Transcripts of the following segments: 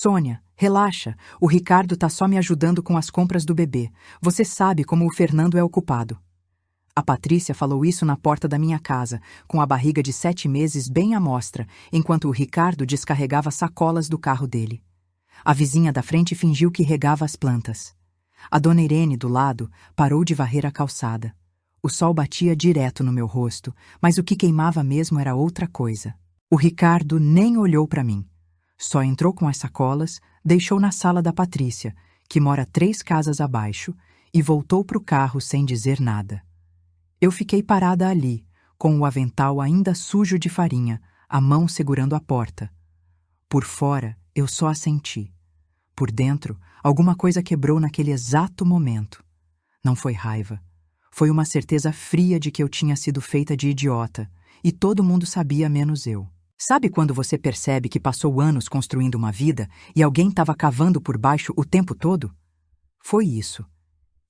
Sônia, relaxa, o Ricardo tá só me ajudando com as compras do bebê. Você sabe como o Fernando é ocupado. A Patrícia falou isso na porta da minha casa, com a barriga de 7 meses bem à mostra, enquanto o Ricardo descarregava sacolas do carro dele. A vizinha da frente fingiu que regava as plantas. A dona Irene, do lado, parou de varrer a calçada. O sol batia direto no meu rosto, mas o que queimava mesmo era outra coisa. O Ricardo nem olhou para mim. Só entrou com as sacolas, deixou na sala da Patrícia, que mora 3 casas abaixo, e voltou para o carro sem dizer nada. Eu fiquei parada ali, com o avental ainda sujo de farinha, a mão segurando a porta. Por fora, eu só assenti. Por dentro, alguma coisa quebrou naquele exato momento. Não foi raiva. Foi uma certeza fria de que eu tinha sido feita de idiota, e todo mundo sabia menos eu. Sabe quando você percebe que passou anos construindo uma vida e alguém estava cavando por baixo o tempo todo? Foi isso.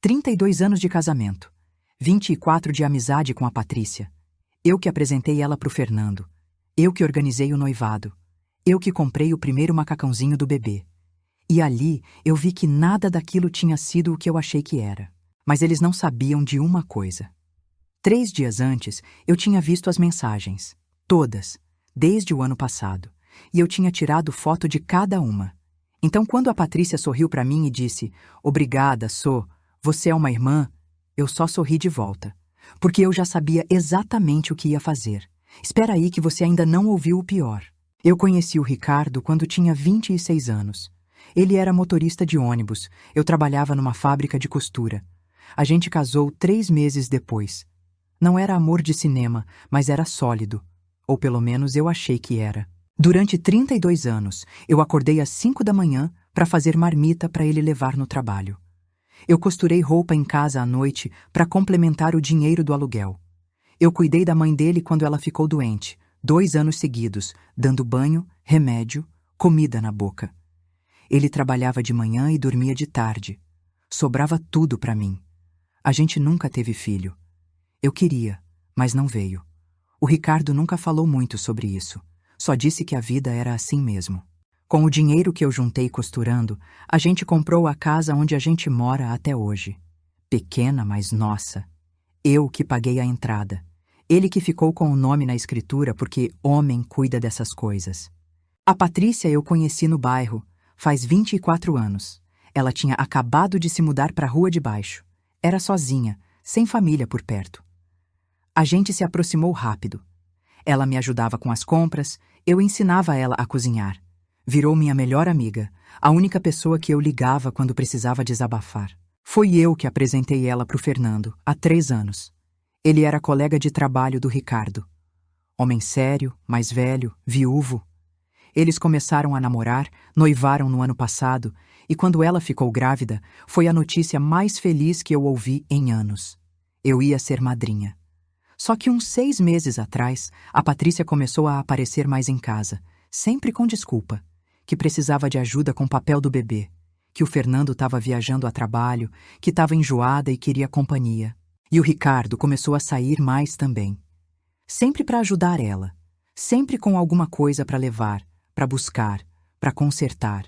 32 anos de casamento. 24 de amizade com a Patrícia. Eu que apresentei ela pro Fernando. Eu que organizei o noivado. Eu que comprei o primeiro macacãozinho do bebê. E ali eu vi que nada daquilo tinha sido o que eu achei que era. Mas eles não sabiam de uma coisa. 3 dias antes, eu tinha visto as mensagens. Todas. Desde o ano passado. E eu tinha tirado foto de cada uma. Então, quando a Patrícia sorriu para mim e disse: "Obrigada, Sô, você é uma irmã", eu só sorri de volta. Porque eu já sabia exatamente o que ia fazer. Espera aí que você ainda não ouviu o pior. Eu conheci o Ricardo quando tinha 26 anos. Ele era motorista de ônibus. Eu trabalhava numa fábrica de costura. A gente casou 3 meses depois. Não era amor de cinema, mas era sólido. Ou pelo menos eu achei que era. Durante 32 anos, eu acordei às 5 da manhã para fazer marmita para ele levar no trabalho. Eu costurei roupa em casa à noite para complementar o dinheiro do aluguel. Eu cuidei da mãe dele quando ela ficou doente, 2 anos seguidos, dando banho, remédio, comida na boca. Ele trabalhava de manhã e dormia de tarde. Sobrava tudo para mim. A gente nunca teve filho. Eu queria, mas não veio. O Ricardo nunca falou muito sobre isso. Só disse que a vida era assim mesmo. Com o dinheiro que eu juntei costurando, a gente comprou a casa onde a gente mora até hoje. Pequena, mas nossa. Eu que paguei a entrada. Ele que ficou com o nome na escritura porque homem cuida dessas coisas. A Patrícia eu conheci no bairro, faz 24 anos. Ela tinha acabado de se mudar para a rua de baixo. Era sozinha, sem família por perto. A gente se aproximou rápido. Ela me ajudava com as compras, eu ensinava ela a cozinhar. Virou minha melhor amiga, a única pessoa que eu ligava quando precisava desabafar. Foi eu que apresentei ela pro Fernando, há 3 anos. Ele era colega de trabalho do Ricardo. Homem sério, mais velho, viúvo. Eles começaram a namorar, noivaram no ano passado, e quando ela ficou grávida, foi a notícia mais feliz que eu ouvi em anos. Eu ia ser madrinha. Só que uns 6 meses atrás, a Patrícia começou a aparecer mais em casa, sempre com desculpa, que precisava de ajuda com o papel do bebê, que o Fernando estava viajando a trabalho, que estava enjoada e queria companhia. E o Ricardo começou a sair mais também. Sempre para ajudar ela, sempre com alguma coisa para levar, para buscar, para consertar.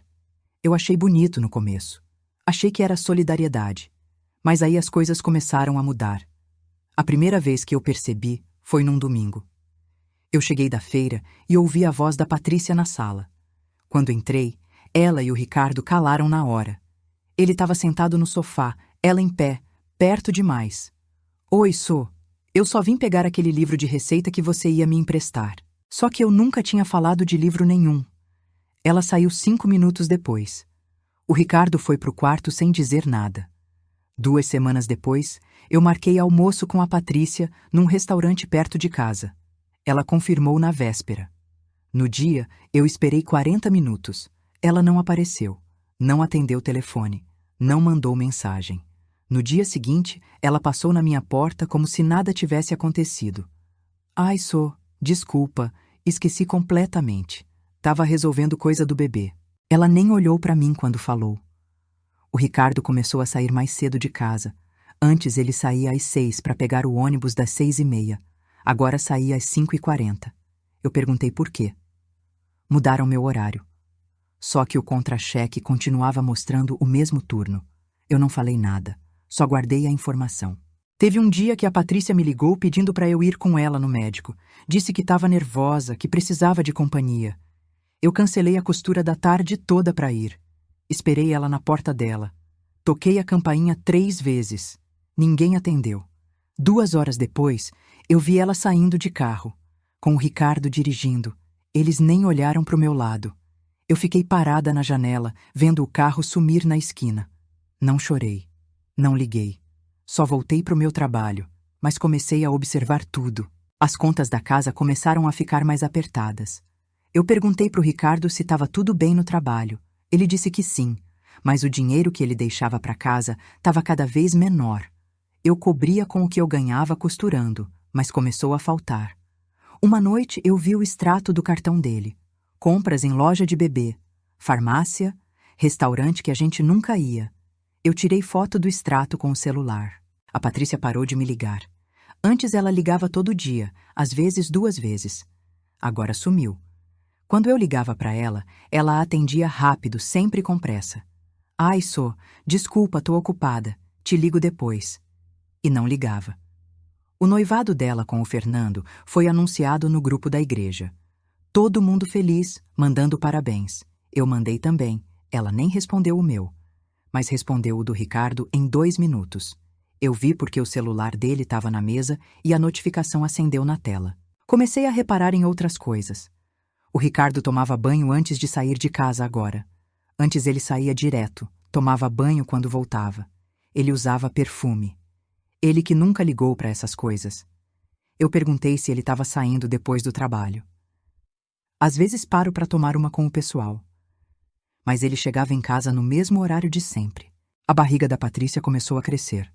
Eu achei bonito no começo. Achei que era solidariedade. Mas aí as coisas começaram a mudar. A primeira vez que eu percebi foi num domingo. Eu cheguei da feira e ouvi a voz da Patrícia na sala. Quando entrei, ela e o Ricardo calaram na hora. Ele estava sentado no sofá, ela em pé, perto demais. "Oi, Sô. Eu só vim pegar aquele livro de receita que você ia me emprestar. Só que eu nunca tinha falado de livro nenhum." Ela saiu 5 minutos depois. O Ricardo foi pro quarto sem dizer nada. 2 semanas depois, eu marquei almoço com a Patrícia num restaurante perto de casa. Ela confirmou na véspera. No dia, eu esperei 40 minutos. Ela não apareceu, não atendeu o telefone, não mandou mensagem. No dia seguinte, ela passou na minha porta como se nada tivesse acontecido. "Ai, Sô, desculpa, esqueci completamente. Tava resolvendo coisa do bebê." Ela nem olhou para mim quando falou. O Ricardo começou a sair mais cedo de casa. Antes ele saía às 6 para pegar o ônibus das 6h30. Agora saía às 5h40. Eu perguntei por quê. Mudaram meu horário. Só que o contra-cheque continuava mostrando o mesmo turno. Eu não falei nada, só guardei a informação. Teve um dia que a Patrícia me ligou pedindo para eu ir com ela no médico. Disse que estava nervosa, que precisava de companhia. Eu cancelei a costura da tarde toda para ir. Esperei ela na porta dela. Toquei a campainha 3 vezes. Ninguém atendeu. 2 horas depois, eu vi ela saindo de carro, com o Ricardo dirigindo. Eles nem olharam para o meu lado. Eu fiquei parada na janela, vendo o carro sumir na esquina. Não chorei. Não liguei. Só voltei para o meu trabalho, mas comecei a observar tudo. As contas da casa começaram a ficar mais apertadas. Eu perguntei para o Ricardo se estava tudo bem no trabalho. Ele disse que sim, mas o dinheiro que ele deixava para casa estava cada vez menor. Eu cobria com o que eu ganhava costurando, mas começou a faltar. Uma noite eu vi o extrato do cartão dele. Compras em loja de bebê, farmácia, restaurante que a gente nunca ia. Eu tirei foto do extrato com o celular. A Patrícia parou de me ligar. Antes ela ligava todo dia, às vezes 2 vezes. Agora sumiu. Quando eu ligava para ela, ela atendia rápido, sempre com pressa. Ai, Sô, desculpa, tô ocupada. Te ligo depois. E não ligava. O noivado dela com o Fernando foi anunciado no grupo da igreja. Todo mundo feliz, mandando parabéns. Eu mandei também. Ela nem respondeu o meu. Mas respondeu o do Ricardo em 2 minutos. Eu vi porque o celular dele estava na mesa e a notificação acendeu na tela. Comecei a reparar em outras coisas. O Ricardo tomava banho antes de sair de casa agora. Antes ele saía direto, tomava banho quando voltava. Ele usava perfume. Ele que nunca ligou para essas coisas. Eu perguntei se ele estava saindo depois do trabalho. Às vezes paro para tomar uma com o pessoal. Mas ele chegava em casa no mesmo horário de sempre. A barriga da Patrícia começou a crescer.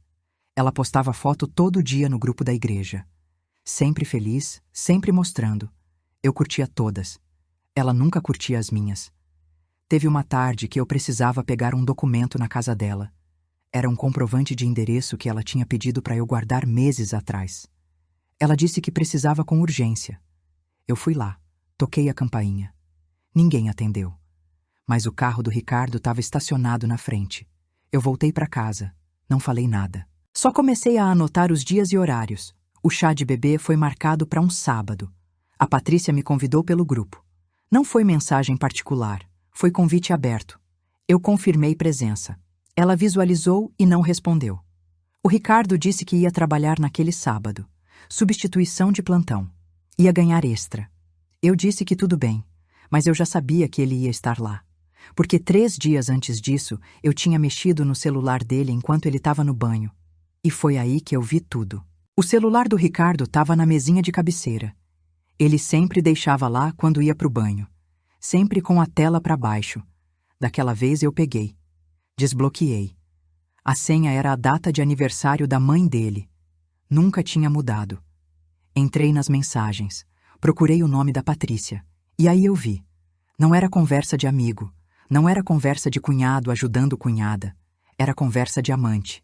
Ela postava foto todo dia no grupo da igreja. Sempre feliz, sempre mostrando. Eu curtia todas. Ela nunca curtia as minhas. Teve uma tarde que eu precisava pegar um documento na casa dela. Era um comprovante de endereço que ela tinha pedido para eu guardar meses atrás. Ela disse que precisava com urgência. Eu fui lá, toquei a campainha. Ninguém atendeu. Mas o carro do Ricardo estava estacionado na frente. Eu voltei para casa. Não falei nada. Só comecei a anotar os dias e horários. O chá de bebê foi marcado para um sábado. A Patrícia me convidou pelo grupo. Não foi mensagem particular, foi convite aberto. Eu confirmei presença. Ela visualizou e não respondeu. O Ricardo disse que ia trabalhar naquele sábado. Substituição de plantão. Ia ganhar extra. Eu disse que tudo bem, mas eu já sabia que ele ia estar lá. Porque 3 dias antes disso, eu tinha mexido no celular dele enquanto ele estava no banho. E foi aí que eu vi tudo. O celular do Ricardo estava na mesinha de cabeceira. Ele sempre deixava lá quando ia para o banho. Sempre com a tela para baixo. Daquela vez eu peguei. Desbloqueei. A senha era a data de aniversário da mãe dele. Nunca tinha mudado. Entrei nas mensagens. Procurei o nome da Patrícia. E aí eu vi. Não era conversa de amigo. Não era conversa de cunhado ajudando cunhada. Era conversa de amante.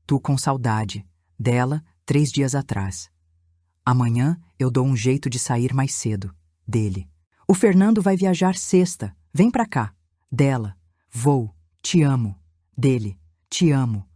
Tu com saudade. Dela, 3 dias atrás. Amanhã eu dou um jeito de sair mais cedo. Dele. O Fernando vai viajar sexta. Vem pra cá. Dela. Vou. Te amo. Dele. Te amo.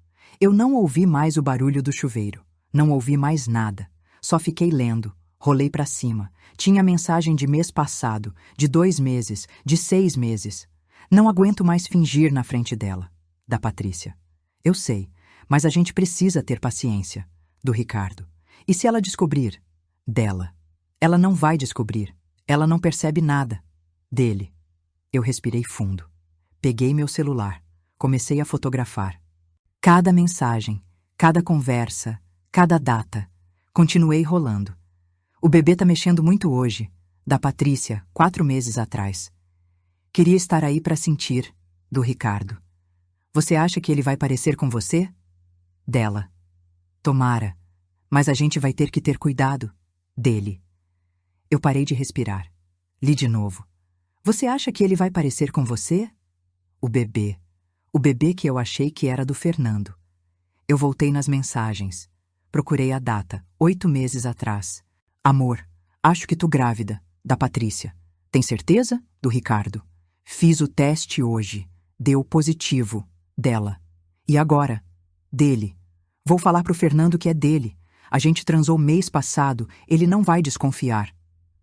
Eu não ouvi mais o barulho do chuveiro. Não ouvi mais nada. Só fiquei lendo. Rolei pra cima. Tinha mensagem de mês passado, de 2 meses, de 6 meses. Não aguento mais fingir na frente dela. Da Patrícia. Eu sei, mas a gente precisa ter paciência. Do Ricardo. E se ela descobrir? Dela. Ela não vai descobrir. Ela não percebe nada. Dele. Eu respirei fundo. Peguei meu celular. Comecei a fotografar. Cada mensagem, cada conversa, cada data. Continuei rolando. O bebê tá mexendo muito hoje. Da Patrícia, 4 meses atrás. Queria estar aí para sentir. Do Ricardo. Você acha que ele vai parecer com você? Dela. Tomara. Mas a gente vai ter que ter cuidado. Dele. Eu parei de respirar. Li de novo. Você acha que ele vai parecer com você? O bebê. O bebê que eu achei que era do Fernando. Eu voltei nas mensagens. Procurei a data, 8 meses atrás. Amor, acho que tô grávida. Da Patrícia. Tem certeza? Do Ricardo. Fiz o teste hoje. Deu positivo. Dela. E agora? Dele. Vou falar pro Fernando que é dele. A gente transou mês passado, ele não vai desconfiar.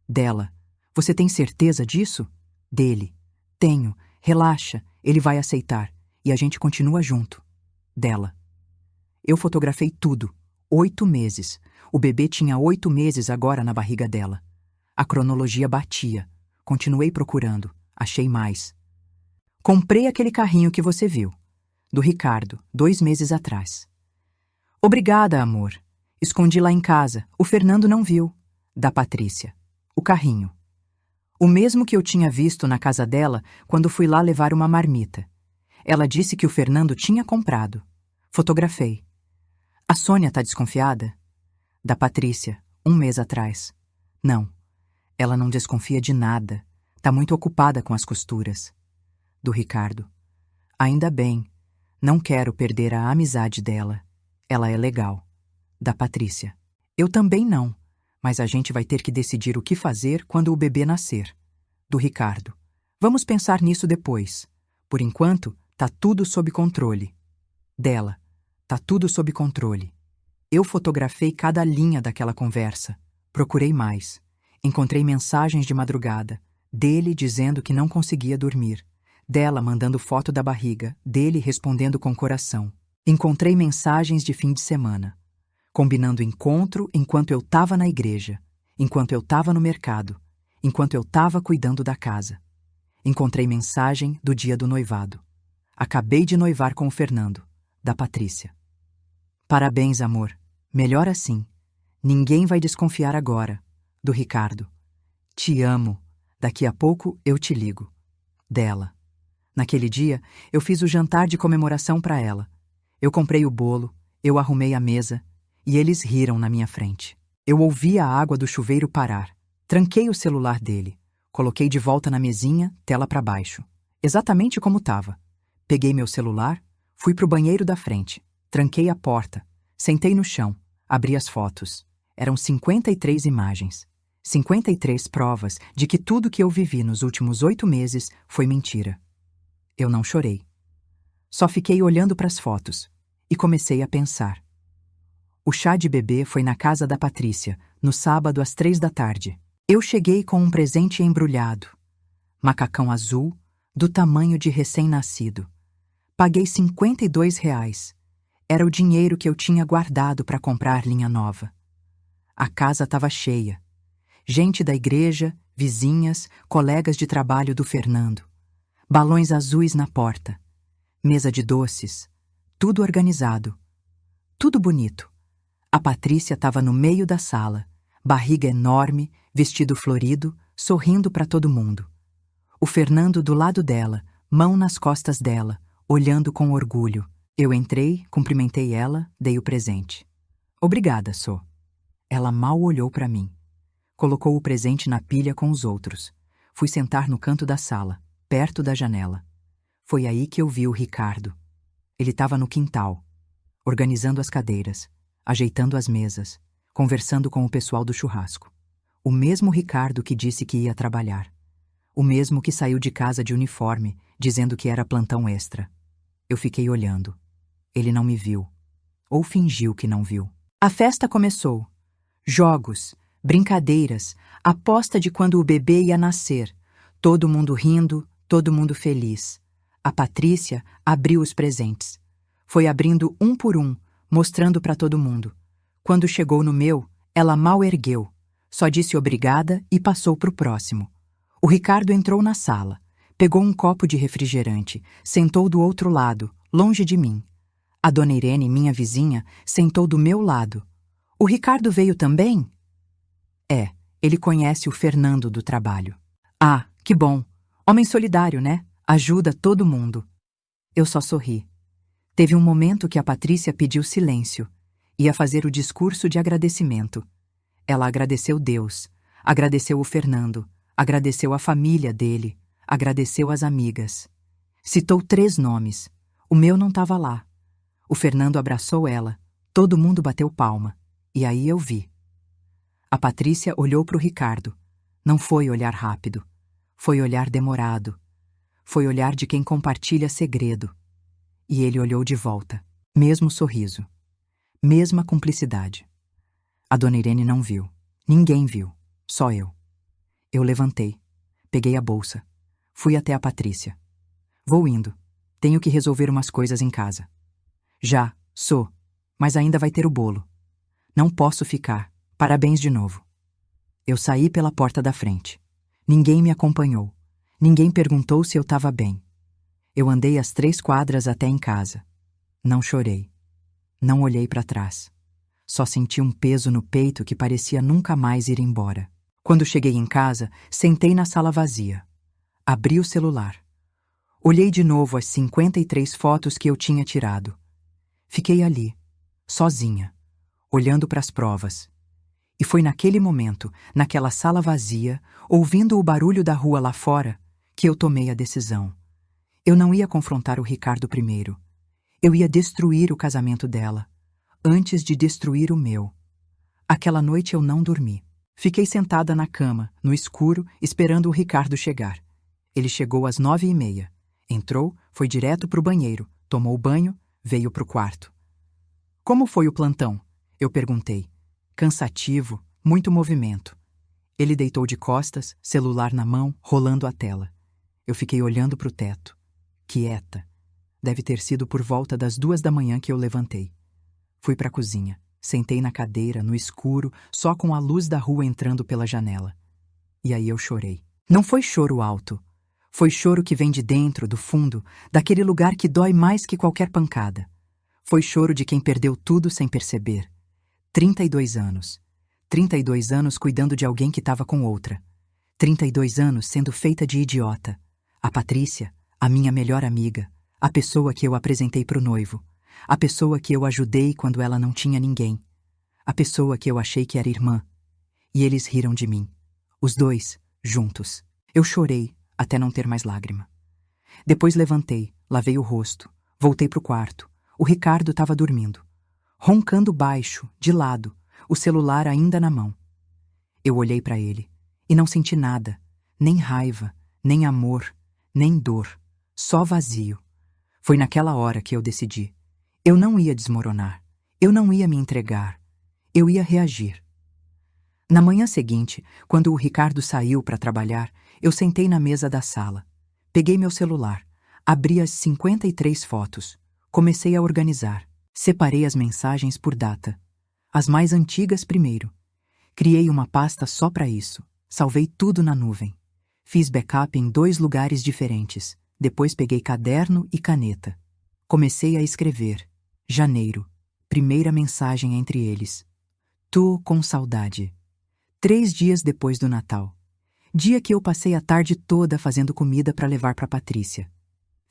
Dela. Você tem certeza disso? Dele. Tenho. Relaxa, ele vai aceitar. E a gente continua junto. Dela. Eu fotografei tudo. 8 meses. O bebê tinha 8 meses agora na barriga dela. A cronologia batia. Continuei procurando. Achei mais. Comprei aquele carrinho que você viu. Do Ricardo, 2 meses atrás. Obrigada, amor. Escondi lá em casa. O Fernando não viu. Da Patrícia. O carrinho. O mesmo que eu tinha visto na casa dela quando fui lá levar uma marmita. Ela disse que o Fernando tinha comprado. Fotografei. A Sônia tá desconfiada? Da Patrícia, 1 mês atrás. Não. Ela não desconfia de nada. Tá muito ocupada com as costuras. Do Ricardo. Ainda bem. Não quero perder a amizade dela. Ela é legal. Da Patrícia. Eu também não. Mas a gente vai ter que decidir o que fazer quando o bebê nascer. Do Ricardo. Vamos pensar nisso depois. Por enquanto, tá tudo sob controle. Dela. Tá tudo sob controle. Eu fotografei cada linha daquela conversa. Procurei mais. Encontrei mensagens de madrugada. Dele dizendo que não conseguia dormir. Dela mandando foto da barriga. Dele respondendo com coração. Encontrei mensagens de fim de semana. Combinando encontro enquanto eu tava na igreja. Enquanto eu tava no mercado. Enquanto eu tava cuidando da casa. Encontrei mensagem do dia do noivado. Acabei de noivar com o Fernando. Da Patrícia. Parabéns, amor. Melhor assim. Ninguém vai desconfiar agora. Do Ricardo. Te amo. Daqui a pouco eu te ligo. Dela. Naquele dia, eu fiz o jantar de comemoração para ela. Eu comprei o bolo, eu arrumei a mesa, e eles riram na minha frente. Eu ouvi a água do chuveiro parar. Tranquei o celular dele. Coloquei de volta na mesinha, tela para baixo. Exatamente como estava. Peguei meu celular, fui pro banheiro da frente. Tranquei a porta. Sentei no chão. Abri as fotos. Eram 53 imagens. 53 provas de que tudo que eu vivi nos últimos 8 meses foi mentira. Eu não chorei. Só fiquei olhando para as fotos. E comecei a pensar. O chá de bebê foi na casa da Patrícia, no sábado às 3 da tarde. Eu cheguei com um presente embrulhado. Macacão azul, do tamanho de recém-nascido. Paguei R$ 52. Era o dinheiro que eu tinha guardado para comprar linha nova. A casa estava cheia. Gente da igreja, vizinhas, colegas de trabalho do Fernando. Balões azuis na porta. Mesa de doces. Tudo organizado. Tudo bonito. A Patrícia estava no meio da sala, barriga enorme, vestido florido, sorrindo para todo mundo. O Fernando do lado dela, mão nas costas dela, olhando com orgulho. Eu entrei, cumprimentei ela, dei o presente. Obrigada, Sô. Ela mal olhou para mim. Colocou o presente na pilha com os outros. Fui sentar no canto da sala, perto da janela. Foi aí que eu vi o Ricardo. Ele estava no quintal, organizando as cadeiras, ajeitando as mesas, conversando com o pessoal do churrasco. O mesmo Ricardo que disse que ia trabalhar. O mesmo que saiu de casa de uniforme, dizendo que era plantão extra. Eu fiquei olhando. Ele não me viu. Ou fingiu que não viu. A festa começou. Jogos, brincadeiras, aposta de quando o bebê ia nascer. Todo mundo rindo, todo mundo feliz. A Patrícia abriu os presentes. Foi abrindo um por um, mostrando para todo mundo. Quando chegou no meu, ela mal ergueu. Só disse obrigada e passou pro próximo. O Ricardo entrou na sala. Pegou um copo de refrigerante, sentou do outro lado, longe de mim. A dona Irene, minha vizinha, sentou do meu lado. O Ricardo veio também? É, ele conhece o Fernando do trabalho. Ah, que bom. Homem solidário, né? Ajuda todo mundo. Eu só sorri. Teve um momento que a Patrícia pediu silêncio. Ia fazer o discurso de agradecimento. Ela agradeceu Deus, agradeceu o Fernando, agradeceu a família dele, agradeceu as amigas. Citou 3 nomes. O meu não estava lá. O Fernando abraçou ela. Todo mundo bateu palma. E aí eu vi. A Patrícia olhou para o Ricardo. Não foi olhar rápido. Foi olhar demorado. Foi olhar de quem compartilha segredo. E ele olhou de volta. Mesmo sorriso. Mesma cumplicidade. A dona Irene não viu. Ninguém viu. Só eu. Eu levantei. Peguei a bolsa. Fui até a Patrícia. Vou indo. Tenho que resolver umas coisas em casa. Já, sou. Mas ainda vai ter o bolo. Não posso ficar. Parabéns de novo. Eu saí pela porta da frente. Ninguém me acompanhou. Ninguém perguntou se eu estava bem. Eu andei as 3 quadras até em casa. Não chorei. Não olhei para trás. Só senti um peso no peito que parecia nunca mais ir embora. Quando cheguei em casa, sentei na sala vazia. Abri o celular. Olhei de novo as 53 fotos que eu tinha tirado. Fiquei ali, sozinha, olhando para as provas. E foi naquele momento, naquela sala vazia, ouvindo o barulho da rua lá fora, que eu tomei a decisão. Eu não ia confrontar o Ricardo primeiro. Eu ia destruir o casamento dela, antes de destruir o meu. Aquela noite eu não dormi. Fiquei sentada na cama, no escuro, esperando o Ricardo chegar. Ele chegou às 9h30. Entrou, foi direto para o banheiro, tomou banho, veio para o quarto. Como foi o plantão? Eu perguntei. Cansativo, muito movimento. Ele deitou de costas, celular na mão, rolando a tela. Eu fiquei olhando para o teto. Quieta. Deve ter sido por volta das 2h que eu levantei. Fui para a cozinha. Sentei na cadeira, no escuro, só com a luz da rua entrando pela janela. E aí eu chorei. Não foi choro alto. Foi choro que vem de dentro, do fundo, daquele lugar que dói mais que qualquer pancada. Foi choro de quem perdeu tudo sem perceber. 32 anos. 32 anos cuidando de alguém que estava com outra. 32 anos sendo feita de idiota. A Patrícia, a minha melhor amiga, a pessoa que eu apresentei pro noivo, a pessoa que eu ajudei quando ela não tinha ninguém, a pessoa que eu achei que era irmã. E eles riram de mim. Os dois, juntos. Eu chorei, até não ter mais lágrima. Depois levantei, lavei o rosto, voltei pro quarto. O Ricardo estava dormindo. Roncando baixo, de lado, o celular ainda na mão. Eu olhei para ele e não senti nada, nem raiva, nem amor, nem dor, só vazio. Foi naquela hora que eu decidi. Eu não ia desmoronar, eu não ia me entregar, eu ia reagir. Na manhã seguinte, quando o Ricardo saiu para trabalhar, eu sentei na mesa da sala. Peguei meu celular, abri as 53 fotos, comecei a organizar. Separei as mensagens por data. As mais antigas primeiro. Criei uma pasta só para isso. Salvei tudo na nuvem. Fiz backup em 2 lugares diferentes. Depois peguei caderno e caneta. Comecei a escrever. Janeiro. Primeira mensagem entre eles. Tô com saudade. 3 dias depois do Natal. Dia que eu passei a tarde toda fazendo comida para levar para Patrícia.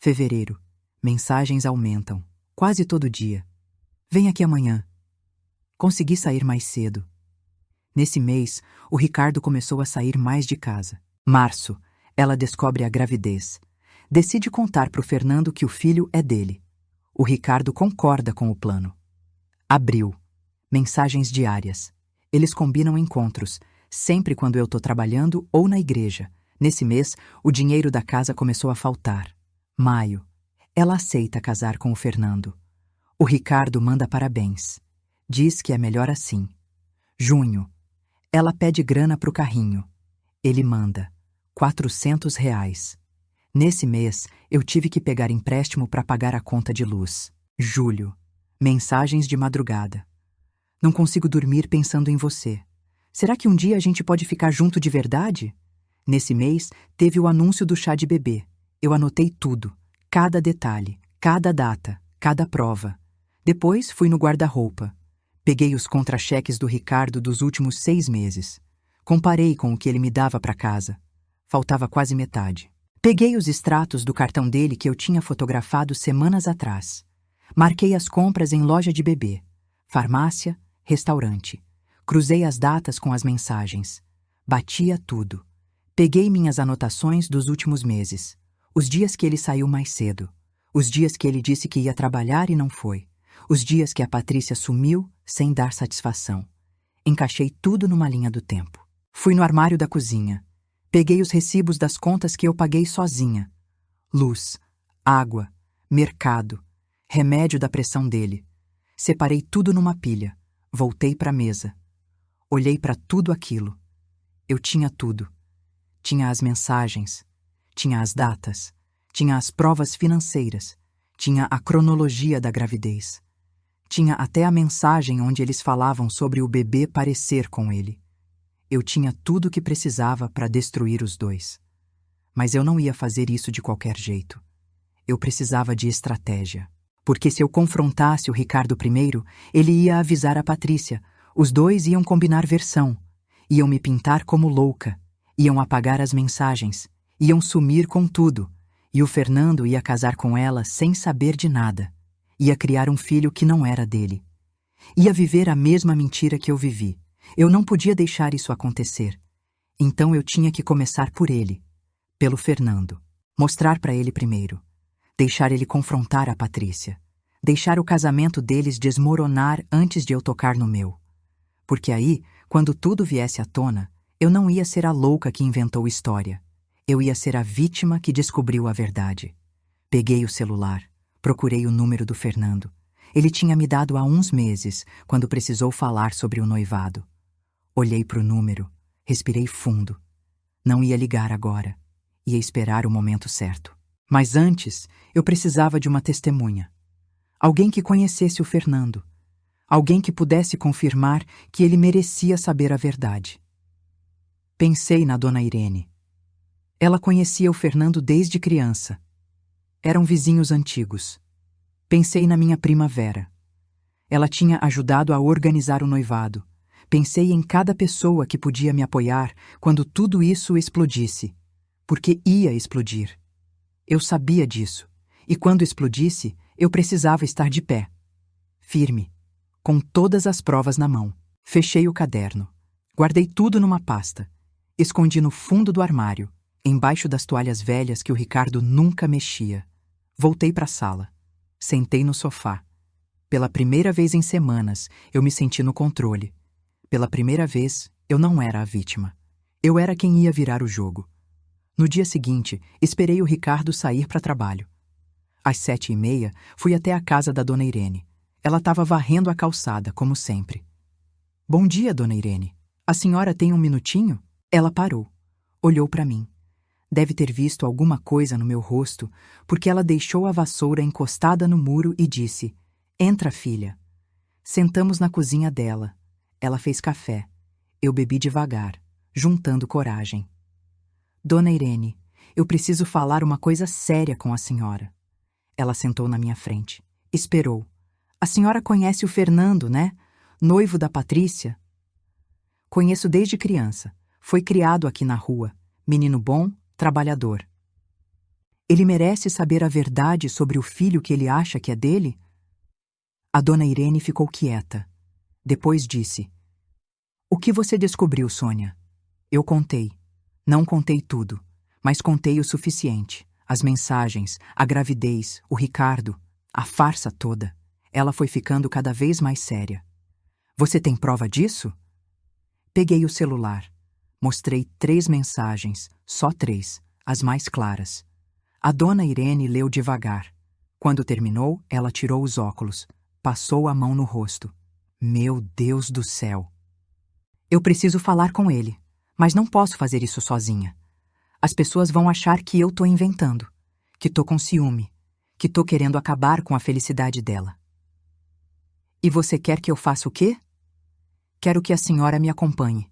Fevereiro. Mensagens aumentam. Quase todo dia. Vem aqui amanhã. Consegui sair mais cedo. Nesse mês, o Ricardo começou a sair mais de casa. Março, ela descobre a gravidez. Decide contar pro Fernando que o filho é dele. O Ricardo concorda com o plano. Abril, mensagens diárias. Eles combinam encontros, sempre quando eu tô trabalhando ou na igreja. Nesse mês, o dinheiro da casa começou a faltar. Maio, ela aceita casar com o Fernando. O Ricardo manda parabéns. Diz que é melhor assim. Junho. Ela pede grana pro carrinho. Ele manda. R$ 400. Nesse mês, eu tive que pegar empréstimo para pagar a conta de luz. Julho. Mensagens de madrugada. Não consigo dormir pensando em você. Será que um dia a gente pode ficar junto de verdade? Nesse mês, teve o anúncio do chá de bebê. Eu anotei tudo. Cada detalhe, cada data, cada prova. Depois fui no guarda-roupa. Peguei os contra-cheques do Ricardo dos últimos 6 meses. Comparei com o que ele me dava para casa. Faltava quase metade. Peguei os extratos do cartão dele que eu tinha fotografado semanas atrás. Marquei as compras em loja de bebê, farmácia, restaurante. Cruzei as datas com as mensagens. Batia tudo. Peguei minhas anotações dos últimos meses. Os dias que ele saiu mais cedo. Os dias que ele disse que ia trabalhar e não foi. Os dias que a Patrícia sumiu sem dar satisfação. Encaixei tudo numa linha do tempo. Fui no armário da cozinha. Peguei os recibos das contas que eu paguei sozinha. luz, água, mercado, remédio da pressão dele. Separei tudo numa pilha. Voltei para a mesa. Olhei para tudo aquilo. Eu tinha tudo. Tinha as mensagens, tinha as datas, tinha as provas financeiras, tinha a cronologia da gravidez. Tinha até a mensagem onde eles falavam sobre o bebê parecer com ele. Eu tinha tudo o que precisava para destruir os dois. Mas eu não ia fazer isso de qualquer jeito. Eu precisava de estratégia. Porque se eu confrontasse o Ricardo primeiro, ele ia avisar a Patrícia. Os dois iam combinar versão. Iam me pintar como louca. Iam apagar as mensagens. Iam sumir com tudo. E o Fernando ia casar com ela sem saber de nada. Ia criar um filho que não era dele. Ia viver a mesma mentira que eu vivi. Eu não podia deixar isso acontecer. Então eu tinha que começar por ele. Pelo Fernando. Mostrar para ele primeiro. Deixar ele confrontar a Patrícia. Deixar o casamento deles desmoronar antes de eu tocar no meu. Porque aí, quando tudo viesse à tona, eu não ia ser a louca que inventou história. Eu ia ser a vítima que descobriu a verdade. Peguei o celular. Procurei o número do Fernando. Ele tinha me dado há uns meses, quando precisou falar sobre o noivado. Olhei para o número. Respirei fundo. Não ia ligar agora. Ia esperar o momento certo. Mas antes, eu precisava de uma testemunha. Alguém que conhecesse o Fernando. Alguém que pudesse confirmar que ele merecia saber a verdade. Pensei na dona Irene. Ela conhecia o Fernando desde criança. Eram vizinhos antigos. Pensei na minha prima Vera. Ela tinha ajudado a organizar o noivado. Pensei em cada pessoa que podia me apoiar quando tudo isso explodisse. Porque ia explodir. Eu sabia disso. E quando explodisse, eu precisava estar de pé. Firme. Com todas as provas na mão. Fechei o caderno. Guardei tudo numa pasta. Escondi no fundo do armário, embaixo das toalhas velhas que o Ricardo nunca mexia. Voltei para a sala. Sentei no sofá. Pela primeira vez em semanas, eu me senti no controle. Pela primeira vez, eu não era a vítima. Eu era quem ia virar o jogo. No dia seguinte, esperei o Ricardo sair para trabalho. Às 7h30, fui até a casa da dona Irene. Ela estava varrendo a calçada, como sempre. Bom dia, dona Irene. A senhora tem um minutinho? Ela parou. Olhou para mim. Deve ter visto alguma coisa no meu rosto, porque ela deixou a vassoura encostada no muro e disse: Entra, filha. Sentamos na cozinha dela. Ela fez café. Eu bebi devagar, juntando coragem. Dona Irene, eu preciso falar uma coisa séria com a senhora. Ela sentou na minha frente. Esperou. A senhora conhece o Fernando, né? Noivo da Patrícia? Conheço desde criança. Foi criado aqui na rua. Menino bom, trabalhador. Ele merece saber a verdade sobre o filho que ele acha que é dele? A dona Irene ficou quieta. Depois disse: O que você descobriu, Sônia? Eu contei. Não contei tudo, mas contei o suficiente. As mensagens, a gravidez, o Ricardo, a farsa toda. Ela foi ficando cada vez mais séria. Você tem prova disso? Peguei o celular. Mostrei 3 mensagens, só 3, as mais claras. A dona Irene leu devagar. Quando terminou, ela tirou os óculos, passou a mão no rosto. Meu Deus do céu! Eu preciso falar com ele, mas não posso fazer isso sozinha. As pessoas vão achar que eu tô inventando, que tô com ciúme, que tô querendo acabar com a felicidade dela. E você quer que eu faça o quê? Quero que a senhora me acompanhe.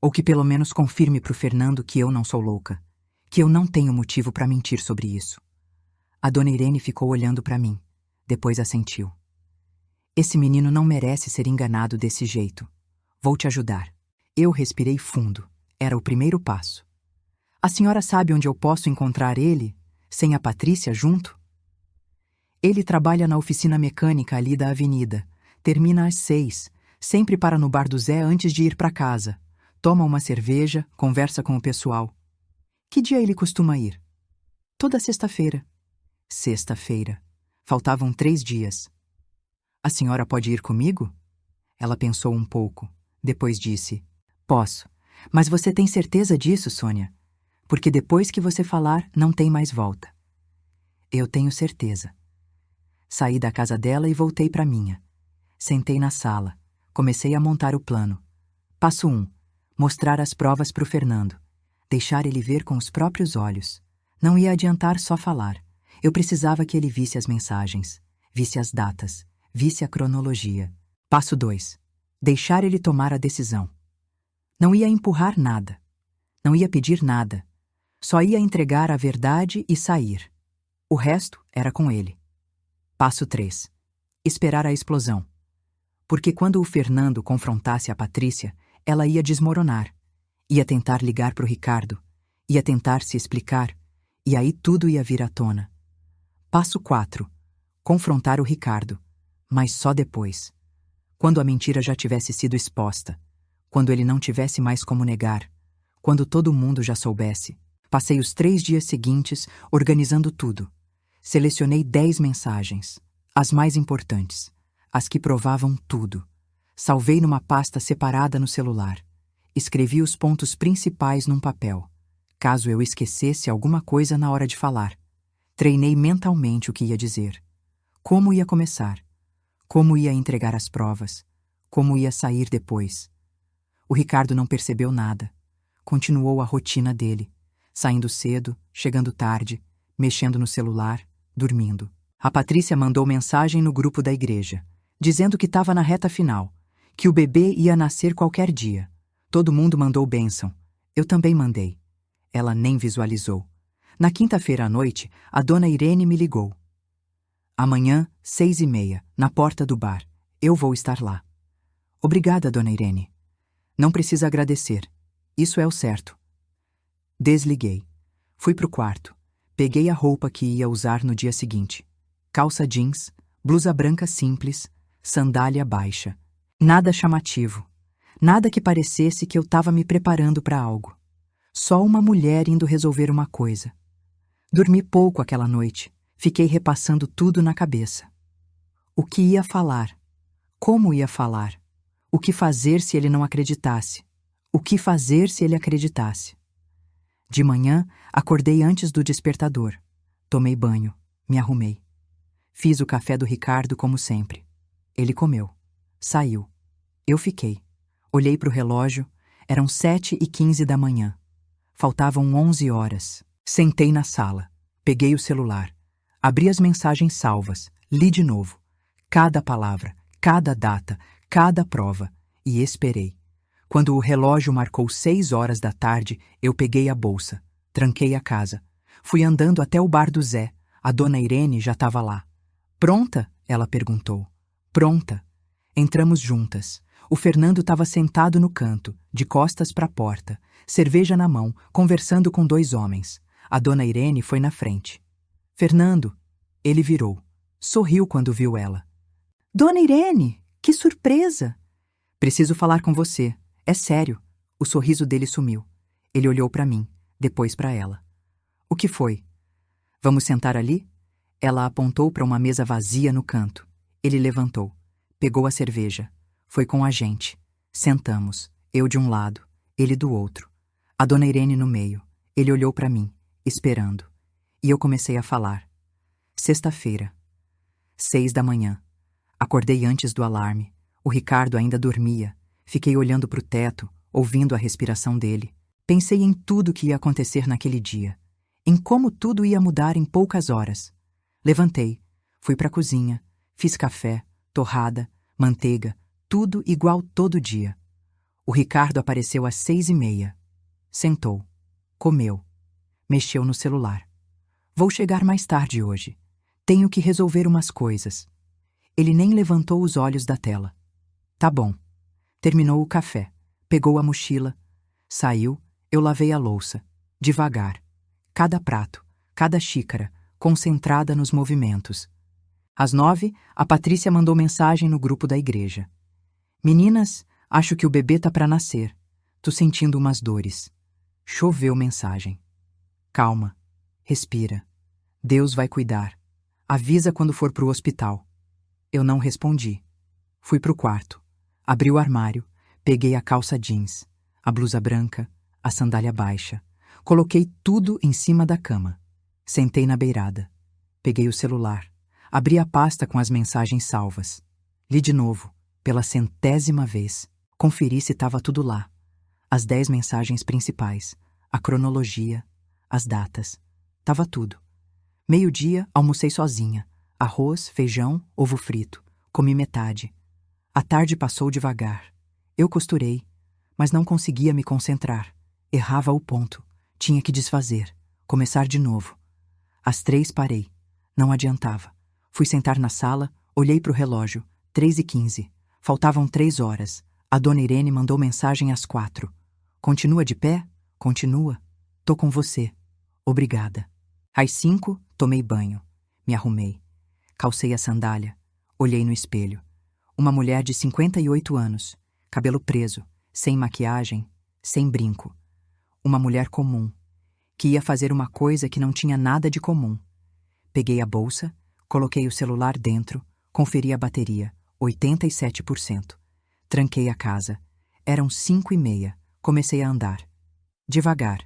Ou que pelo menos confirme pro Fernando que eu não sou louca, que eu não tenho motivo para mentir sobre isso. A dona Irene ficou olhando para mim, depois assentiu. Esse menino não merece ser enganado desse jeito. Vou te ajudar. Eu respirei fundo. Era o primeiro passo. A senhora sabe onde eu posso encontrar ele, sem a Patrícia junto? Ele trabalha na oficina mecânica ali da avenida. Termina às 6, sempre para no bar do Zé antes de ir para casa. Toma uma cerveja, conversa com o pessoal. Que dia ele costuma ir? Toda sexta-feira. Sexta-feira. Faltavam 3 dias. A senhora pode ir comigo? Ela pensou um pouco. Depois disse: Posso. Mas você tem certeza disso, Sônia? Porque depois que você falar, não tem mais volta. Eu tenho certeza. Saí da casa dela e voltei para a minha. Sentei na sala. Comecei a montar o plano. Passo 1. Mostrar as provas para o Fernando. Deixar ele ver com os próprios olhos. Não ia adiantar só falar. Eu precisava que ele visse as mensagens, visse as datas, visse a cronologia. Passo 2. Deixar ele tomar a decisão. Não ia empurrar nada. Não ia pedir nada. Só ia entregar a verdade e sair. O resto era com ele. Passo 3. Esperar a explosão. Porque quando o Fernando confrontasse a Patrícia, ela ia desmoronar. Ia tentar ligar para o Ricardo. Ia tentar se explicar. E aí tudo ia vir à tona. Passo 4. Confrontar o Ricardo. Mas só depois. Quando a mentira já tivesse sido exposta. Quando ele não tivesse mais como negar. Quando todo mundo já soubesse. Passei os 3 dias seguintes organizando tudo. Selecionei 10 mensagens. As mais importantes. As que provavam tudo. Salvei numa pasta separada no celular. Escrevi os pontos principais num papel. Caso eu esquecesse alguma coisa na hora de falar. Treinei mentalmente o que ia dizer. Como ia começar. Como ia entregar as provas. Como ia sair depois. O Ricardo não percebeu nada. Continuou a rotina dele. Saindo cedo, chegando tarde, mexendo no celular, dormindo. A Patrícia mandou mensagem no grupo da igreja, dizendo que estava na reta final, que o bebê ia nascer qualquer dia. Todo mundo mandou bênção. Eu também mandei. Ela nem visualizou. Na quinta-feira à noite, a dona Irene me ligou. Amanhã, 6h30, na porta do bar. Eu vou estar lá. Obrigada, dona Irene. Não precisa agradecer. Isso é o certo. Desliguei. Fui pro quarto. Peguei a roupa que ia usar no dia seguinte. Calça jeans, blusa branca simples, sandália baixa. Nada chamativo. Nada que parecesse que eu estava me preparando para algo. Só uma mulher indo resolver uma coisa. Dormi pouco aquela noite. Fiquei repassando tudo na cabeça. O que ia falar? Como ia falar? O que fazer se ele não acreditasse? O que fazer se ele acreditasse? De manhã, acordei antes do despertador. Tomei banho, me arrumei. Fiz o café do Ricardo como sempre. Ele comeu. Saiu. Eu fiquei. Olhei para o relógio. Eram 7h15 da manhã. Faltavam 11 horas. Sentei na sala. Peguei o celular. Abri as mensagens salvas. Li de novo. Cada palavra, cada data, cada prova. E esperei. Quando o relógio marcou 6 horas da tarde, eu peguei a bolsa. Tranquei a casa. Fui andando até o bar do Zé. A dona Irene já estava lá. Pronta? Ela perguntou. Pronta. Entramos juntas. O Fernando estava sentado no canto, de costas para a porta, cerveja na mão, conversando com 2 homens. A dona Irene foi na frente. Fernando. Ele virou. Sorriu quando viu ela. Dona Irene, que surpresa! Preciso falar com você. É sério. O sorriso dele sumiu. Ele olhou para mim, depois para ela. O que foi? Vamos sentar ali? Ela apontou para uma mesa vazia no canto. Ele levantou. Pegou a cerveja. Foi com a gente. Sentamos. Eu de um lado, ele do outro. A dona Irene no meio. Ele olhou para mim, esperando. E eu comecei a falar. Sexta-feira. 6 da manhã. Acordei antes do alarme. O Ricardo ainda dormia. Fiquei olhando para o teto, ouvindo a respiração dele. Pensei em tudo que ia acontecer naquele dia. Em como tudo ia mudar em poucas horas. Levantei. Fui para a cozinha. Fiz café, torrada, manteiga, tudo igual todo dia. O Ricardo apareceu às 6h30. Sentou. Comeu. Mexeu no celular. Vou chegar mais tarde hoje. Tenho que resolver umas coisas. Ele nem levantou os olhos da tela. Tá bom. Terminou o café. Pegou a mochila. Saiu. Eu lavei a louça. Devagar. Cada prato, cada xícara, concentrada nos movimentos. Às 9, a Patrícia mandou mensagem no grupo da igreja. Meninas, acho que o bebê tá para nascer. Tô sentindo umas dores. Choveu mensagem. Calma. Respira. Deus vai cuidar. Avisa quando for pro hospital. Eu não respondi. Fui pro quarto. Abri o armário. Peguei a calça jeans, a blusa branca, a sandália baixa. Coloquei tudo em cima da cama. Sentei na beirada. Peguei o celular. Abri a pasta com as mensagens salvas. Li de novo, pela 100ª vez. Conferi se estava tudo lá. As 10 mensagens principais, a cronologia, as datas. Tava tudo. 12h, almocei sozinha. Arroz, feijão, ovo frito. Comi metade. A tarde passou devagar. Eu costurei, mas não conseguia me concentrar. Errava o ponto. Tinha que desfazer. Começar de novo. Às 3 parei. Não adiantava. Fui sentar na sala, olhei para o relógio. 3h15. Faltavam 3 horas. A dona Irene mandou mensagem às 4. Continua de pé? Continua. Tô com você. Obrigada. Às 5, tomei banho. Me arrumei. Calcei a sandália. Olhei no espelho. Uma mulher de 58 anos. Cabelo preso. Sem maquiagem. Sem brinco. Uma mulher comum. Que ia fazer uma coisa que não tinha nada de comum. Peguei a bolsa, coloquei o celular dentro, conferi a bateria, 87%. Tranquei a casa. Eram 5h30. Comecei a andar. Devagar.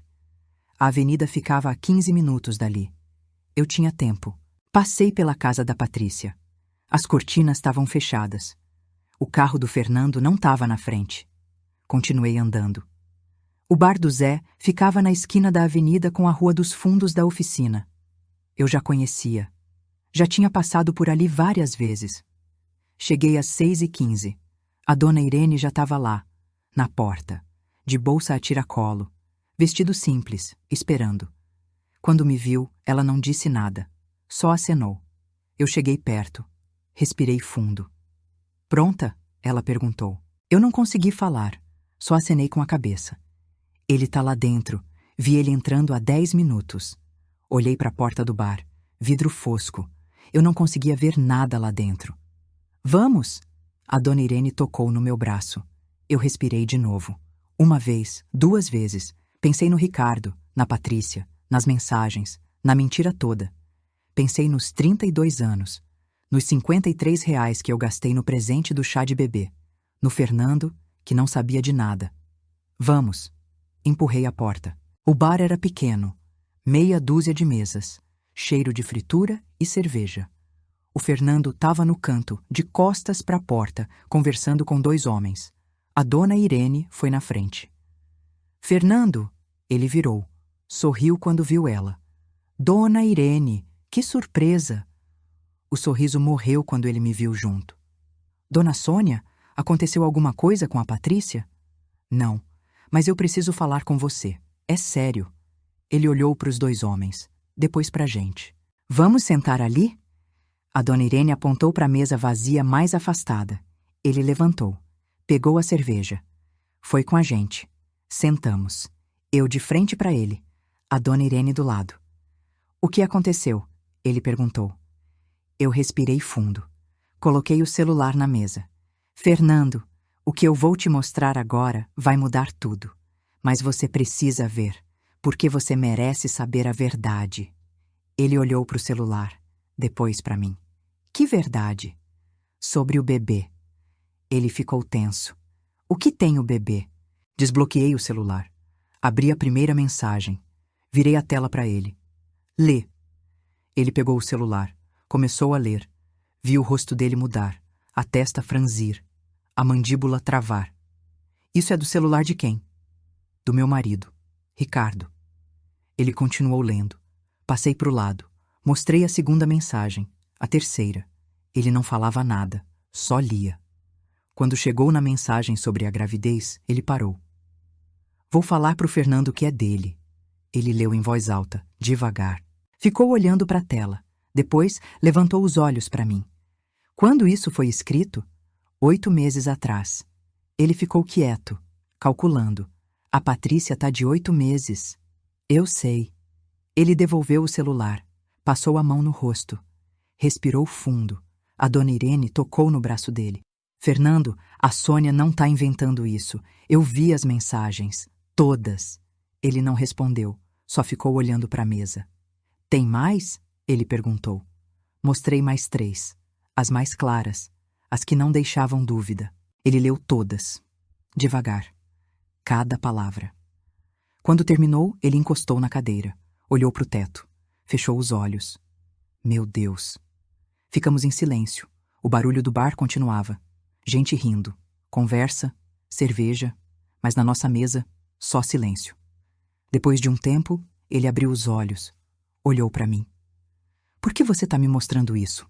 A avenida ficava a 15 minutos dali. Eu tinha tempo. Passei pela casa da Patrícia. As cortinas estavam fechadas. O carro do Fernando não estava na frente. Continuei andando. O bar do Zé ficava na esquina da avenida com a Rua dos Fundos da oficina. Eu já conhecia. Já tinha passado por ali várias vezes. Cheguei às 6h15. A dona Irene já estava lá, na porta, de bolsa a tiracolo, vestido simples, esperando. Quando me viu, ela não disse nada, só acenou. Eu cheguei perto. Respirei fundo. Pronta? Ela perguntou. Eu não consegui falar, só acenei com a cabeça. Ele tá lá dentro. Vi ele entrando há 10 minutos. Olhei para a porta do bar. Vidro fosco. Eu não conseguia ver nada lá dentro. Vamos! A dona Irene tocou no meu braço. Eu respirei de novo. Uma vez, 2 vezes. Pensei no Ricardo, na Patrícia, nas mensagens, na mentira toda. Pensei nos 32 anos, nos R$ 53 que eu gastei no presente do chá de bebê, no Fernando, que não sabia de nada. Vamos! Empurrei a porta. O bar era pequeno, meia dúzia de mesas, cheiro de fritura e cerveja. O Fernando estava no canto, de costas para a porta, conversando com 2 homens. A dona Irene foi na frente. Fernando! Ele virou. Sorriu quando viu ela. Dona Irene! Que surpresa! O sorriso morreu quando ele me viu junto. Dona Sônia, aconteceu alguma coisa com a Patrícia? Não, mas eu preciso falar com você. É sério. Ele olhou para os 2 homens, depois para a gente. Vamos sentar ali? A dona Irene apontou para a mesa vazia mais afastada. Ele levantou, pegou a cerveja. Foi com a gente. Sentamos. Eu de frente para ele, a dona Irene do lado. O que aconteceu? Ele perguntou. Eu respirei fundo. Coloquei o celular na mesa. Fernando, o que eu vou te mostrar agora vai mudar tudo. Mas você precisa ver, porque você merece saber a verdade. Ele olhou para o celular, depois para mim. Que verdade? Sobre o bebê. Ele ficou tenso. O que tem o bebê? Desbloqueei o celular. Abri a primeira mensagem. Virei a tela para ele. Lê. Ele pegou o celular. Começou a ler. Vi o rosto dele mudar, a testa franzir, a mandíbula travar. Isso é do celular de quem? Do meu marido, Ricardo. Ele continuou lendo. Passei para o lado. Mostrei a segunda mensagem, a terceira. Ele não falava nada, só lia. Quando chegou na mensagem sobre a gravidez, ele parou. Vou falar para o Fernando que é dele. Ele leu em voz alta, devagar. Ficou olhando para a tela. Depois, levantou os olhos para mim. Quando isso foi escrito? 8 meses atrás. Ele ficou quieto, calculando. A Patrícia tá de 8 meses. Eu sei. Ele devolveu o celular. Passou a mão no rosto. Respirou fundo. A dona Irene tocou no braço dele. Fernando, a Sônia não tá inventando isso. Eu vi as mensagens. Todas. Ele não respondeu. Só ficou olhando para a mesa. Tem mais? Ele perguntou. Mostrei mais 3. As mais claras. As que não deixavam dúvida. Ele leu todas. Devagar. Cada palavra. Quando terminou, ele encostou na cadeira. Olhou para o teto. Fechou os olhos. Meu Deus. Ficamos em silêncio. O barulho do bar continuava. Gente rindo. Conversa, cerveja, mas na nossa mesa, só silêncio. Depois de um tempo, ele abriu os olhos. Olhou para mim. Por que você está me mostrando isso?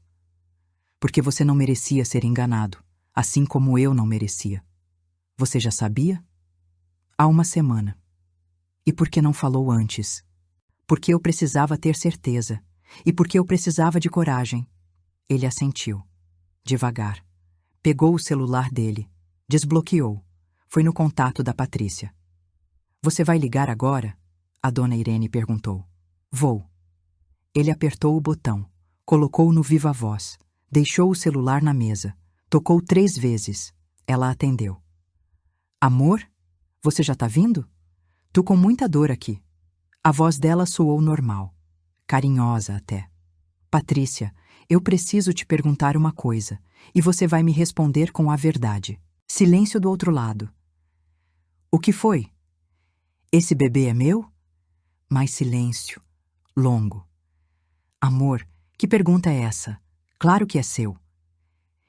Porque você não merecia ser enganado, assim como eu não merecia. Você já sabia? Há uma semana. E por que não falou antes? Porque eu precisava ter certeza. E porque eu precisava de coragem. Ele assentiu. Devagar. Pegou o celular dele. Desbloqueou. Foi no contato da Patrícia. Você vai ligar agora? A dona Irene perguntou. Vou. Ele apertou o botão. Colocou no viva voz. Deixou o celular na mesa. Tocou 3 vezes. Ela atendeu. Amor? Você já tá vindo? Tô com muita dor aqui. A voz dela soou normal. Carinhosa até. Patrícia, eu preciso te perguntar uma coisa, e você vai me responder com a verdade. Silêncio do outro lado. O que foi? Esse bebê é meu? Mais silêncio. Longo. Amor, que pergunta é essa? Claro que é seu.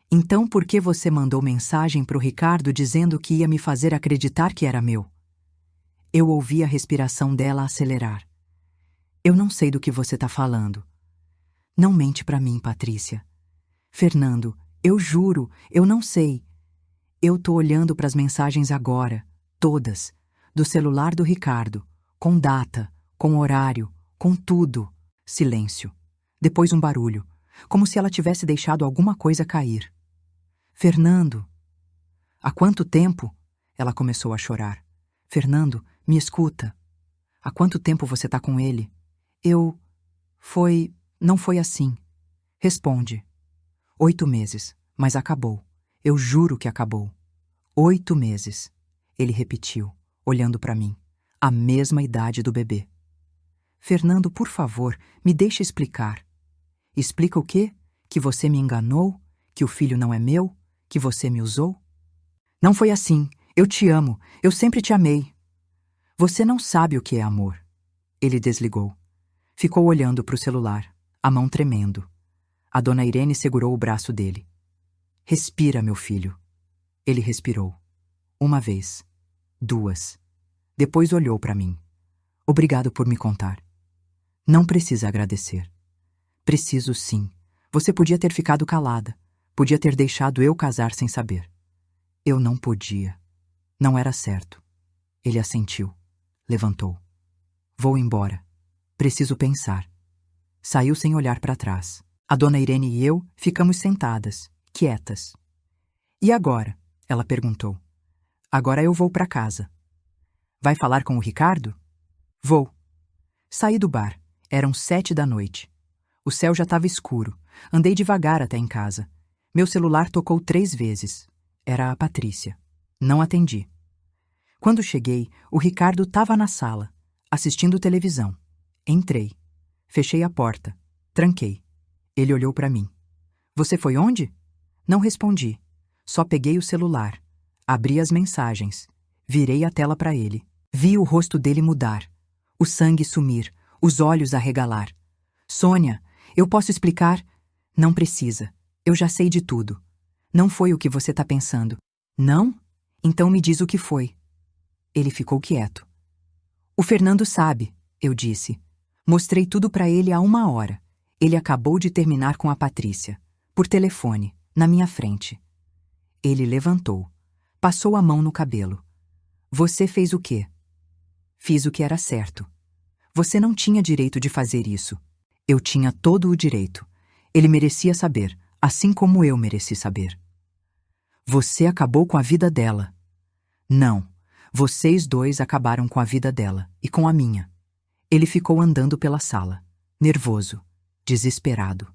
Então por que você mandou mensagem pro Ricardo dizendo que ia me fazer acreditar que era meu? Eu ouvi a respiração dela acelerar. Eu não sei do que você tá falando. Não mente pra mim, Patrícia. Fernando, eu juro, eu não sei. Eu tô olhando pras mensagens agora, todas, do celular do Ricardo, com data, com horário, com tudo. Silêncio. Depois um barulho, como se ela tivesse deixado alguma coisa cair. Fernando. Há quanto tempo? Ela começou a chorar. Fernando, me escuta. Há quanto tempo você tá com ele? Não foi assim. Responde. 8 meses, mas acabou. Eu juro que acabou. 8 meses. Ele repetiu, olhando para mim. A mesma idade do bebê. Fernando, por favor, me deixe explicar. Explica o quê? Que você me enganou? Que o filho não é meu? Que você me usou? Não foi assim. Eu te amo. Eu sempre te amei. Você não sabe o que é amor. Ele desligou. Ficou olhando para o celular, a mão tremendo. A dona Irene segurou o braço dele. Respira, meu filho. Ele respirou. 1 vez. 2. Depois olhou para mim. Obrigado por me contar. Não precisa agradecer. Preciso sim. Você podia ter ficado calada. Podia ter deixado eu casar sem saber. Eu não podia. Não era certo. Ele assentiu. Levantou. Vou embora. Preciso pensar. Saiu sem olhar para trás. A dona Irene e eu ficamos sentadas, quietas. E agora? Ela perguntou. Agora eu vou para casa. Vai falar com o Ricardo? Vou. Saí do bar. Eram 7 da noite. O céu já estava escuro. Andei devagar até em casa. Meu celular tocou 3 vezes. Era a Patrícia. Não atendi. Quando cheguei, o Ricardo estava na sala, assistindo televisão. Entrei. Fechei a porta. Tranquei. Ele olhou para mim. Você foi onde? Não respondi. Só peguei o celular. Abri as mensagens. Virei a tela para ele. Vi o rosto dele mudar. O sangue sumir. Os olhos arregalar. Sônia, eu posso explicar? Não precisa. Eu já sei de tudo. Não foi o que você tá pensando. Não? Então me diz o que foi. Ele ficou quieto. O Fernando sabe, eu disse. Mostrei tudo para ele há 1 hora. Ele acabou de terminar com a Patrícia. Por telefone, na minha frente. Ele levantou. Passou a mão no cabelo. Você fez o quê? Fiz o que era certo. Você não tinha direito de fazer isso. Eu tinha todo o direito. Ele merecia saber, assim como eu mereci saber. Você acabou com a vida dela. Não, vocês dois acabaram com a vida dela e com a minha. Ele ficou andando pela sala, nervoso, desesperado.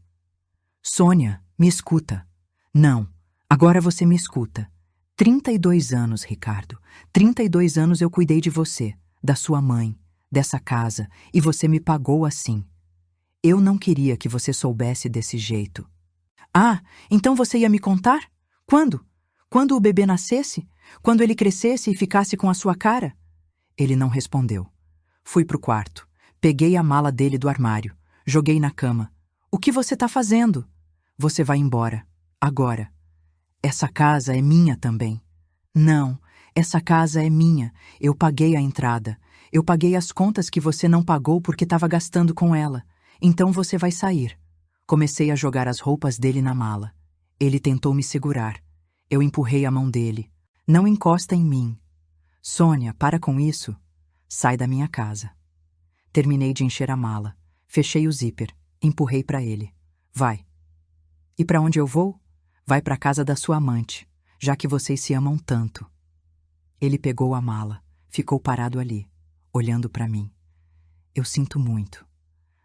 Sônia, me escuta. Não, agora você me escuta. 32 anos, Ricardo. 32 anos eu cuidei de você, da sua mãe, dessa casa, e você me pagou assim. Eu não queria que você soubesse desse jeito. Ah, então você ia me contar? Quando? Quando o bebê nascesse? Quando ele crescesse e ficasse com a sua cara? Ele não respondeu. Fui pro quarto. Peguei a mala dele do armário. Joguei na cama. O que você está fazendo? Você vai embora. Agora. Essa casa é minha também. Não, essa casa é minha. Eu paguei a entrada. Eu paguei as contas que você não pagou porque estava gastando com ela. Então você vai sair. Comecei a jogar as roupas dele na mala. Ele tentou me segurar. Eu empurrei a mão dele. Não encosta em mim. Sônia, para com isso. Sai da minha casa. Terminei de encher a mala. Fechei o zíper. Empurrei para ele. Vai. E para onde eu vou? Vai para a casa da sua amante, já que vocês se amam tanto. Ele pegou a mala. Ficou parado ali, olhando para mim. Eu sinto muito.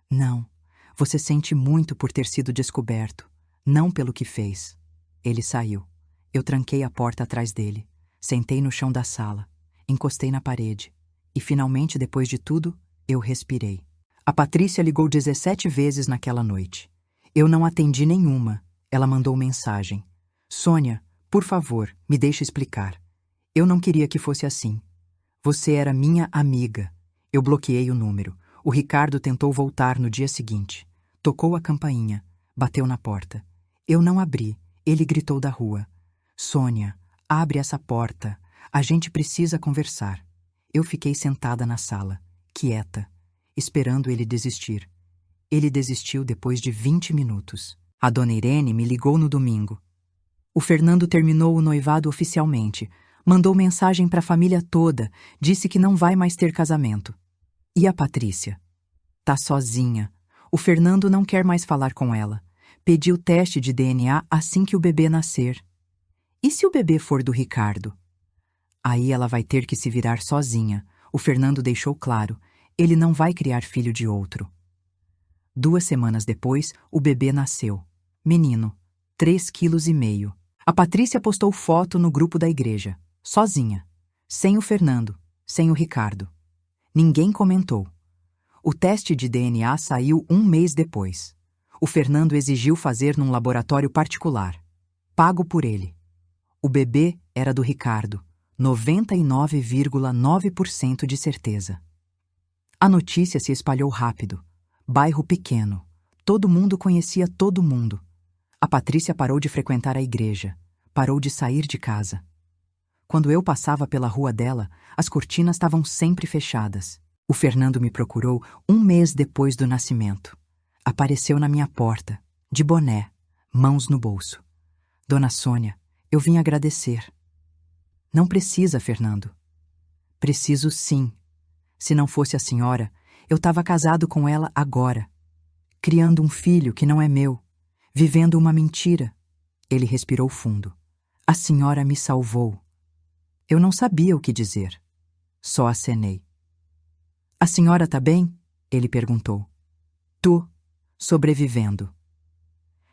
Não, você sente muito por ter sido descoberto, não pelo que fez. Ele saiu. Eu tranquei a porta atrás dele. Sentei no chão da sala. Encostei na parede. E finalmente, depois de tudo, eu respirei. A Patrícia ligou 17 vezes naquela noite. Eu não atendi nenhuma. Ela mandou mensagem. Sônia, por favor, me deixe explicar. Eu não queria que fosse assim. Você era minha amiga. Eu bloqueei o número. O Ricardo tentou voltar no dia seguinte. Tocou a campainha. Bateu na porta. Eu não abri. Ele gritou da rua. Sônia, abre essa porta. A gente precisa conversar. Eu fiquei sentada na sala, quieta, esperando ele desistir. Ele desistiu depois de 20 minutos. A dona Irene me ligou no domingo. O Fernando terminou o noivado oficialmente. Mandou mensagem para a família toda. Disse que não vai mais ter casamento. E a Patrícia? Tá sozinha. O Fernando não quer mais falar com ela. Pediu teste de DNA assim que o bebê nascer. E se o bebê for do Ricardo? Aí ela vai ter que se virar sozinha. O Fernando deixou claro. Ele não vai criar filho de outro. 2 semanas depois, o bebê nasceu. Menino, 3,5 quilos. A Patrícia postou foto no grupo da igreja, sozinha, sem o Fernando, sem o Ricardo. Ninguém comentou. O teste de DNA saiu 1 mês depois. O Fernando exigiu fazer num laboratório particular, pago por ele. O bebê era do Ricardo, 99,9% de certeza. A notícia se espalhou rápido. Bairro pequeno. Todo mundo conhecia todo mundo. A Patrícia parou de frequentar a igreja. Parou de sair de casa. Quando eu passava pela rua dela, as cortinas estavam sempre fechadas. O Fernando me procurou 1 mês depois do nascimento. Apareceu na minha porta, de boné, mãos no bolso. Dona Sônia, eu vim agradecer. Não precisa, Fernando. Preciso sim. Se não fosse a senhora, eu estava casado com ela agora, criando um filho que não é meu, vivendo uma mentira. Ele respirou fundo. A senhora me salvou. Eu não sabia o que dizer. Só acenei. A senhora tá bem? Ele perguntou. Tô, sobrevivendo.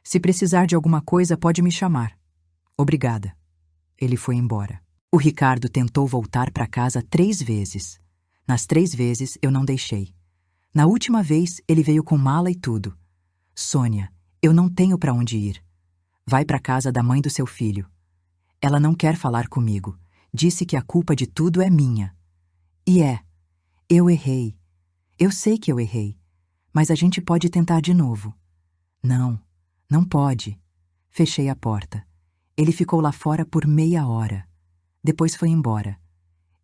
Se precisar de alguma coisa, pode me chamar. Obrigada. Ele foi embora. O Ricardo tentou voltar para casa 3 vezes. Nas 3 vezes, eu não deixei. Na última vez, ele veio com mala e tudo. Sônia, eu não tenho para onde ir. Vai para casa da mãe do seu filho. Ela não quer falar comigo. Disse que a culpa de tudo é minha. E eu errei. Eu sei que eu errei. Mas a gente pode tentar de novo. Não, não pode. Fechei a porta. Ele ficou lá fora por meia hora. Depois foi embora.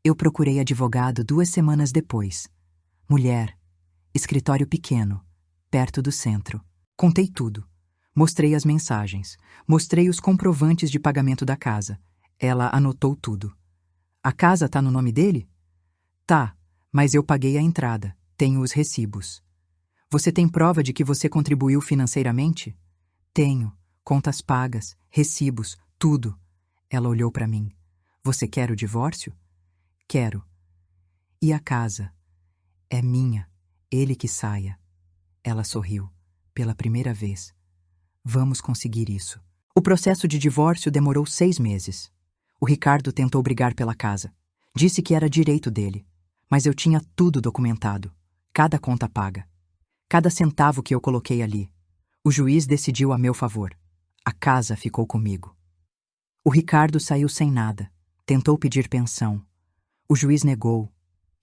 Eu procurei advogado 2 semanas depois. Mulher. Escritório pequeno, perto do centro. Contei tudo. Mostrei as mensagens. Mostrei os comprovantes de pagamento da casa. Ela anotou tudo. A casa tá no nome dele? Tá, mas eu paguei a entrada. Tenho os recibos. Você tem prova de que você contribuiu financeiramente? Tenho. Contas pagas, recibos, tudo. Ela olhou para mim. Você quer o divórcio? Quero. E a casa? É minha. Ele que saia. Ela sorriu. Pela primeira vez. Vamos conseguir isso. O processo de divórcio demorou 6 meses. O Ricardo tentou brigar pela casa. Disse que era direito dele. Mas eu tinha tudo documentado. Cada conta paga. Cada centavo que eu coloquei ali. O juiz decidiu a meu favor. A casa ficou comigo. O Ricardo saiu sem nada. Tentou pedir pensão. O juiz negou.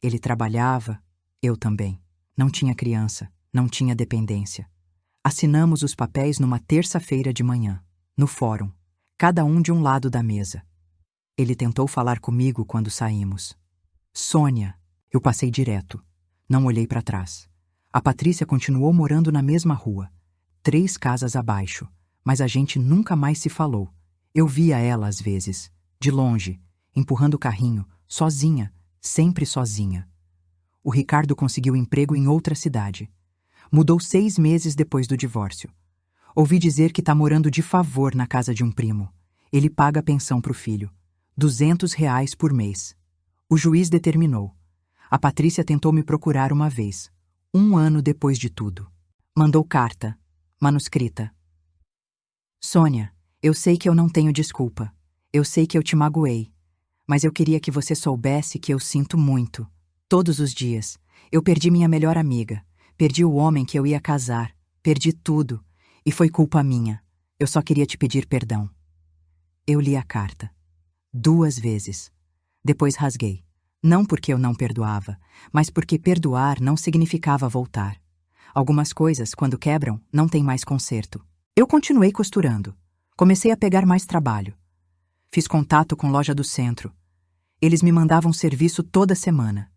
Ele trabalhava, eu também. Não tinha criança, não tinha dependência. Assinamos os papéis numa terça-feira de manhã, no fórum, cada um de um lado da mesa. Ele tentou falar comigo quando saímos. Sônia, eu passei direto. Não olhei para trás. A Patrícia continuou morando na mesma rua, 3 casas abaixo, mas a gente nunca mais se falou. Eu via ela às vezes, de longe, empurrando o carrinho, sozinha, sempre sozinha. O Ricardo conseguiu emprego em outra cidade. Mudou 6 meses depois do divórcio. Ouvi dizer que está morando de favor na casa de um primo. Ele paga a pensão para o filho, R$ 200 por mês. O juiz determinou. A Patrícia tentou me procurar uma vez, 1 ano depois de tudo. Mandou carta, manuscrita. Sônia, eu sei que eu não tenho desculpa. Eu sei que eu te magoei. Mas eu queria que você soubesse que eu sinto muito. Todos os dias. Eu perdi minha melhor amiga. Perdi o homem que eu ia casar. Perdi tudo. E foi culpa minha. Eu só queria te pedir perdão. Eu li a carta. 2 vezes. Depois rasguei. Não porque eu não perdoava, mas porque perdoar não significava voltar. Algumas coisas, quando quebram, não tem mais conserto. Eu continuei costurando. Comecei a pegar mais trabalho. Fiz contato com loja do centro. Eles me mandavam serviço toda semana.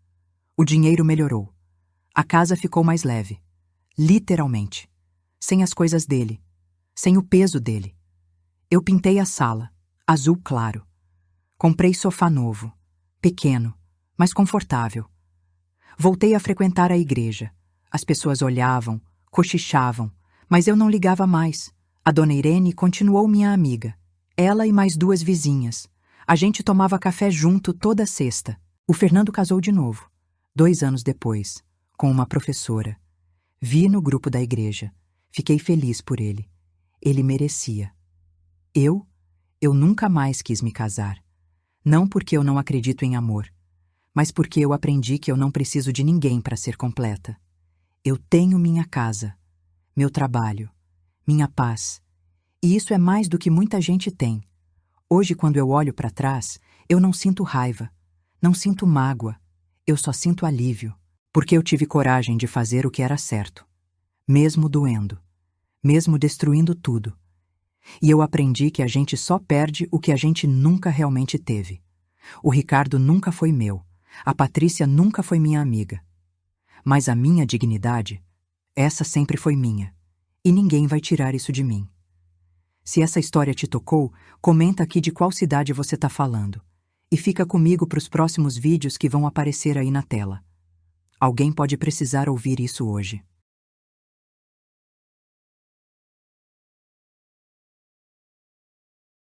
O dinheiro melhorou. A casa ficou mais leve. Literalmente. Sem as coisas dele. Sem o peso dele. Eu pintei a sala, azul claro. Comprei sofá novo, pequeno, mas confortável. Voltei a frequentar a igreja. As pessoas olhavam, cochichavam, mas eu não ligava mais. A dona Irene continuou minha amiga. Ela e mais 2 vizinhas. A gente tomava café junto toda sexta. O Fernando casou de novo, 2 anos depois, com uma professora. Vi no grupo da igreja. Fiquei feliz por ele. Ele merecia. Eu nunca mais quis me casar. Não porque eu não acredito em amor, mas porque eu aprendi que eu não preciso de ninguém para ser completa. Eu tenho minha casa, meu trabalho, minha paz. E isso é mais do que muita gente tem. Hoje, quando eu olho para trás, eu não sinto raiva, não sinto mágoa, eu só sinto alívio, porque eu tive coragem de fazer o que era certo, mesmo doendo, mesmo destruindo tudo. E eu aprendi que a gente só perde o que a gente nunca realmente teve. O Ricardo nunca foi meu, a Patrícia nunca foi minha amiga. Mas a minha dignidade, essa sempre foi minha, e ninguém vai tirar isso de mim. Se essa história te tocou, comenta aqui de qual cidade você está falando. E fica comigo para os próximos vídeos que vão aparecer aí na tela. Alguém pode precisar ouvir isso hoje.